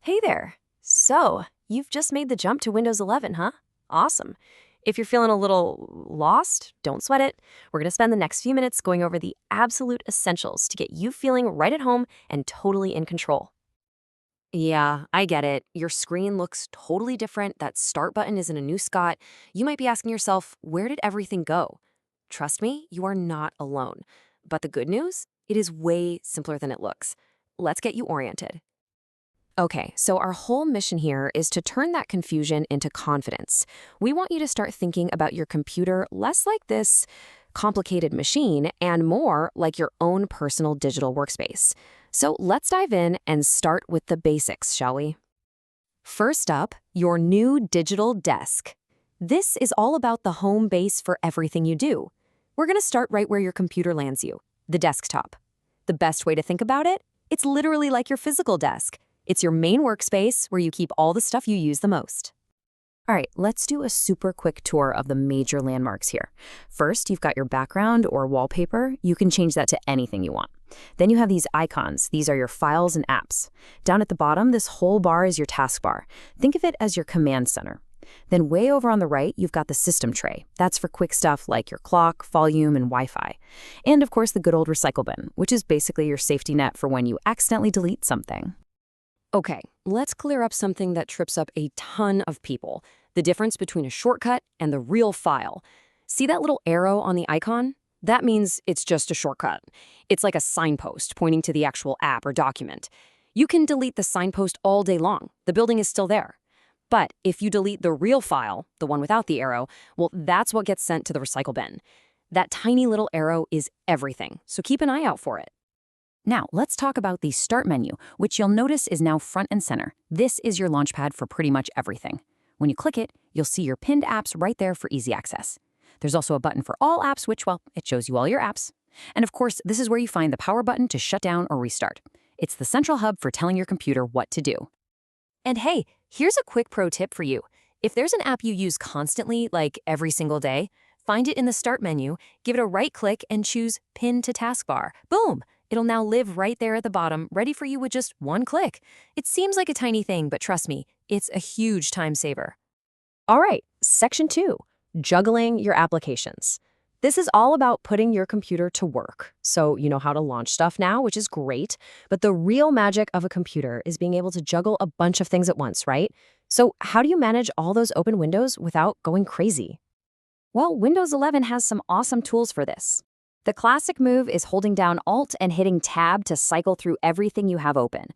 Hey there. So, you've just made the jump to Windows 11, huh? Awesome. If you're feeling a little lost, don't sweat it. We're going to spend the next few minutes going over the absolute essentials to get you feeling right at home and totally in control. Yeah, I get it. Your screen looks totally different. That start button isn't a new Scott. You might be asking yourself, where did everything go? Trust me, you are not alone. But the good news? It is way simpler than it looks. Let's get you oriented. Okay, so our whole mission here is to turn that confusion into confidence. We want you to start thinking about your computer less like this complicated machine and more like your own personal digital workspace. So let's dive in and start with the basics, shall we? First up, your new digital desk. This is all about the home base for everything you do. We're going to start right where your computer lands you, the desktop. The best way to think about it? It's literally like your physical desk. It's your main workspace where you keep all the stuff you use the most. All right, let's do a super quick tour of the major landmarks here. First, you've got your background or wallpaper. You can change that to anything you want. Then you have these icons. These are your files and apps. Down at the bottom, this whole bar is your taskbar. Think of it as your command center. Then way over on the right, you've got the system tray. That's for quick stuff like your clock, volume, and Wi-Fi. And of course, the good old recycle bin, which is basically your safety net for when you accidentally delete something. Okay, let's clear up something that trips up a ton of people. The difference between a shortcut and the real file. See that little arrow on the icon? That means it's just a shortcut. It's like a signpost pointing to the actual app or document. You can delete the signpost all day long. The building is still there. But if you delete the real file, the one without the arrow, well, that's what gets sent to the recycle bin. That tiny little arrow is everything, so keep an eye out for it. Now, let's talk about the Start menu, which you'll notice is now front and center. This is your launchpad for pretty much everything. When you click it, you'll see your pinned apps right there for easy access. There's also a button for all apps, which, well, it shows you all your apps. And of course, this is where you find the power button to shut down or restart. It's the central hub for telling your computer what to do. And hey, here's a quick pro tip for you. If there's an app you use constantly, like every single day, find it in the Start menu, give it a right click, and choose Pin to Taskbar. Boom! It'll now live right there at the bottom, ready for you with just one click. It seems like a tiny thing, but trust me, it's a huge time saver. All right, section 2, juggling your applications. This is all about putting your computer to work. So you know how to launch stuff now, which is great, but the real magic of a computer is being able to juggle a bunch of things at once, right? So how do you manage all those open windows without going crazy? Well, Windows 11 has some awesome tools for this. The classic move is holding down Alt and hitting Tab to cycle through everything you have open.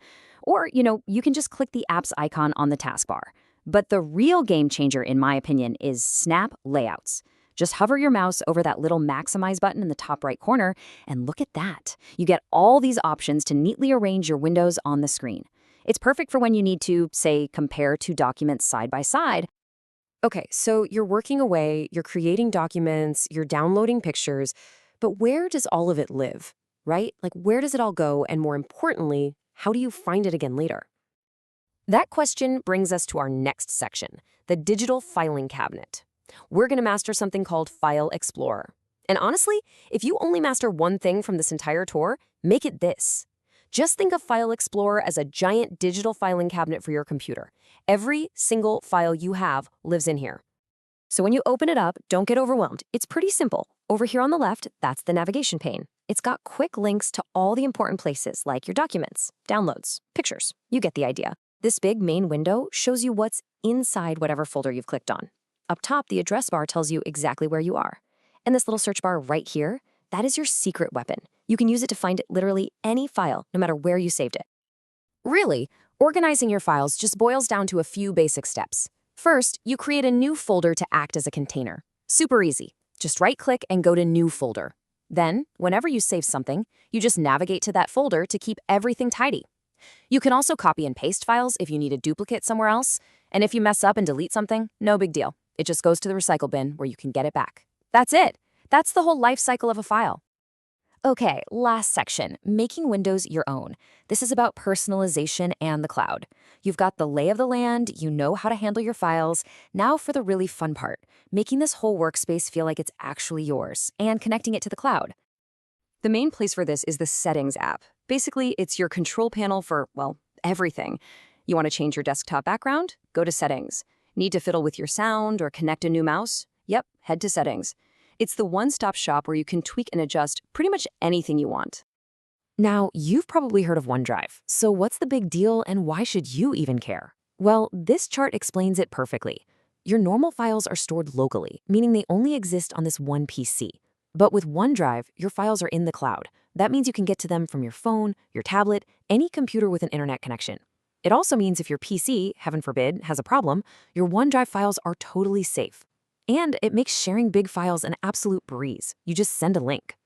Or, you can just click the apps icon on the taskbar. But the real game changer, in my opinion, is Snap Layouts. Just hover your mouse over that little Maximize button in the top right corner, and look at that. You get all these options to neatly arrange your windows on the screen. It's perfect for when you need to, say, compare two documents side by side. Okay, so you're working away, you're creating documents, you're downloading pictures, but where does all of it live, right? Like, where does it all go? And more importantly, how do you find it again later? That question brings us to our next section, the digital filing cabinet. We're going to master something called File Explorer. And honestly, if you only master one thing from this entire tour, make it this. Just think of File Explorer as a giant digital filing cabinet for your computer. Every single file you have lives in here. So when you open it up, don't get overwhelmed. It's pretty simple. Over here on the left, that's the navigation pane. It's got quick links to all the important places like your documents, downloads, pictures. You get the idea. This big main window shows you what's inside whatever folder you've clicked on. Up top, the address bar tells you exactly where you are. And this little search bar right here, that is your secret weapon. You can use it to find literally any file, no matter where you saved it. Really, organizing your files just boils down to a few basic steps. First, you create a new folder to act as a container. Super easy. Just right-click and go to New Folder. Then, whenever you save something, you just navigate to that folder to keep everything tidy. You can also copy and paste files if you need a duplicate somewhere else. And if you mess up and delete something, no big deal. It just goes to the recycle bin where you can get it back. That's it. That's the whole life cycle of a file. Okay, last section, making Windows your own. This is about personalization and the cloud. You've got the lay of the land, you know how to handle your files. Now for the really fun part, making this whole workspace feel like it's actually yours and connecting it to the cloud. The main place for this is the Settings app. Basically, it's your control panel for, well, everything. You want to change your desktop background? Go to Settings. Need to fiddle with your sound or connect a new mouse? Yep, head to Settings. It's the one-stop shop where you can tweak and adjust pretty much anything you want. Now, you've probably heard of OneDrive, so what's the big deal and why should you even care? Well, this chart explains it perfectly. Your normal files are stored locally, meaning they only exist on this one PC. But with OneDrive, your files are in the cloud. That means you can get to them from your phone, your tablet, any computer with an internet connection. It also means if your PC, heaven forbid, has a problem, your OneDrive files are totally safe. And it makes sharing big files an absolute breeze. You just send a link.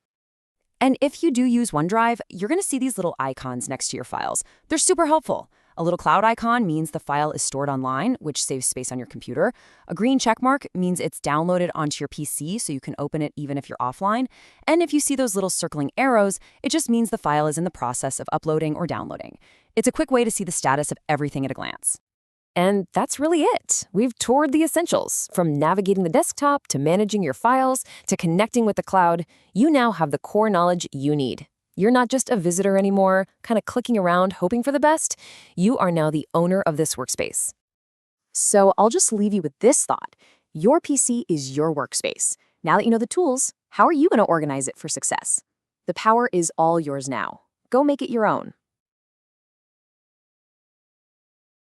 And if you do use OneDrive, you're going to see these little icons next to your files. They're super helpful. A little cloud icon means the file is stored online, which saves space on your computer. A green checkmark means it's downloaded onto your PC so you can open it even if you're offline. And if you see those little circling arrows, it just means the file is in the process of uploading or downloading. It's a quick way to see the status of everything at a glance. And that's really it. We've toured the essentials. From navigating the desktop to managing your files to connecting with the cloud, you now have the core knowledge you need. You're not just a visitor anymore, kind of clicking around hoping for the best. You are now the owner of this workspace. So I'll just leave you with this thought. Your PC is your workspace. Now that you know the tools, how are you going to organize it for success? The power is all yours now. Go make it your own.